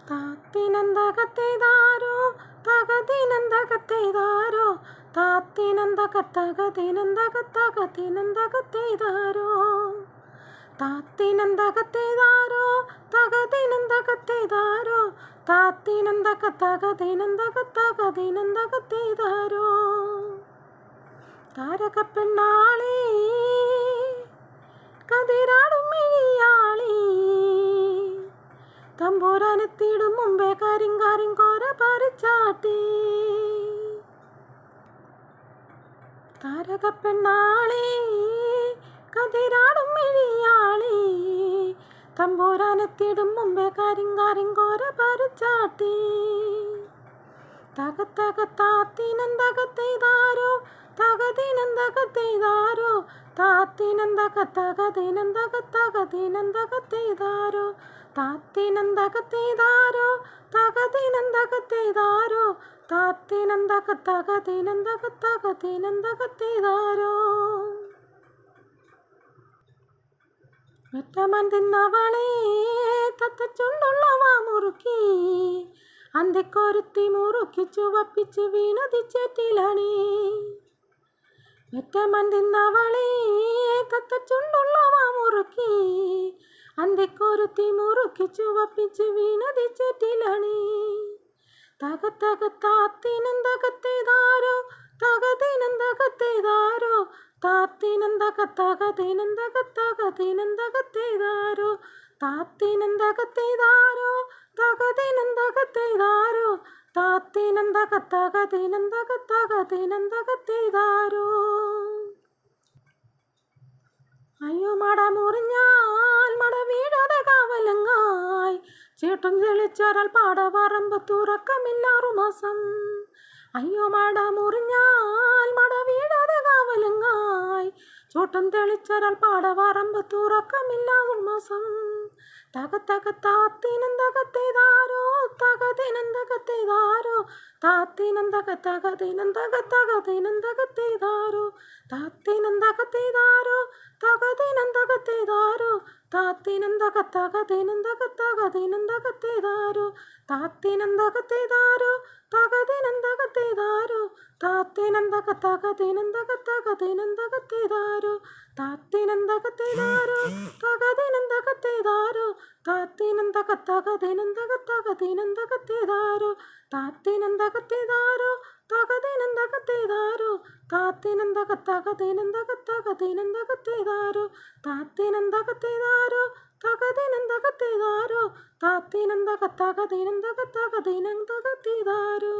താത്തിനന്തകത്തേതാരോ തകതിനന്തകത്തേതാരോ താത്തിനന്തകത്തകതിനന്തകത്തകതിനന്തകത്തേതാരോ താത്തിനന്തകത്തേതാരോ തകതിനന്തകത്തേതാരോ താത്തിനന്തകത്തകതിനന്തകത്തകതിനന്തകത്തേതാരോ താരകപ്പെണ്ണാളി കതിരാടും മിഴിയാളി തമ്പൂരാനെത്തിയിടും മുമ്പേ കരിങ്കാരിങ്കോര പറിച്ചാട്ടി താരകപ്പെണ്ണാളി കതിരാടും മിഴിയാളി തമ്പൂരാനെത്തിയിടും മുമ്പേ കരിങ്കാരിങ്കോര പറിച്ചാട്ടി തകത്തകത്താത്തിനന്തകത്തേതാരോ തകതിനന്തകത്തേതാരോ താത്തിനന്തകത്തകതിനന്തകത്തകതിനന്തകത്തേതാരോ താത്തിനന്തകത്തേതാരോ തകതിനന്തകത്തേതാരോ താത്തിനന്തകത്തകതിനന്തകത്തകതിനന്തകത്തേതാരോ വെറ്റമൻ തിന്നവളെ തത്തച്ചുണ്ടുള്ളവ മുറുക്കി അന്തിക്കൊരുത്തി മുറുക്കി ചുവപ്പിച്ച് വീണതിച്ചേറ്റിലണി വെറ്റമൻ തിന്നവളെ തത്തച്ചുണ്ടുള്ളവ മുറുക്കി അന്തിക്കൊരുത്തി മുറുക്കി ചുവപ്പിച്ച് വീണതിച്ചേറ്റിലണി തകത്തകത്താത്തിനന്തകത്തേതാരോ തകതിനന്തകത്തേതാരോ താത്തിനന്തകത്തകതിനന്തകത്തകതിനന്തകത്തേതാരോ താത്തിനന്തകത്തേതാരോ തകതിനന്തകത്തേതാരോ താത്തിനന്തകത്തകതിനന്തകത്തകതിനന്തകത്തേതാരോ അയ്യോ മട മുറിഞ്ഞാൽ മട വീഴാതെ കാവലങ്ങായി ചേട്ടും തെളിച്ചൊരാൾ പാടവറമ്പ് തുറക്കമില്ലാറു മാസം അയ്യോ മട മുറിഞ്ഞാൽ മട വീഴാതെ കാവലങ്ങായി ചോട്ടം തെളിച്ചൊരാൾ പാടവറമ്പ് തുറക്കമില്ലാറു മാസം തകത്തകത്താത്തിനന്തകത്തേതാരോ തകതിനന്തകത്തേതാരോ താത്തിനന്തകത്തകതിനന്തകത്തകതിനന്തകത്തേതാരോ താത്തിനന്തകത്തേതാരോ തകതിനന്തകത്തേതാരോ താത്തിനന്തകത്തകതിനന്തകത്തകതിനന്തകത്തേതാരോ താത്തിനന്തകത്തേതാരോ തകതിനന്തകത്തേതാരോ താത്തിനന്തകത്തകതിനന്തകത്തകതിനന്തകത്തേതാരോ താത്തിനന്തകത്തേതാരോ തകതിനന്തകത്തേതാരോ താത്തിനന്തകത്തകതിനന്തകത്തകതിനന്തകത്തേതാരോ താത്തിനന്തകത്തേതാരോ തകതിനന്തകത്തേതാരോ താത്തിനന്തകത്തകതിനന്തകത്തകതിനന്തകത്തേതാരോ താത്തിനന്തകത്തേതാരോ തകതിനന്തകത്തേതാരോ താത്തിനന്തകത്തകതിനന്തകത്തകതിനന്തകത്തേതാരോ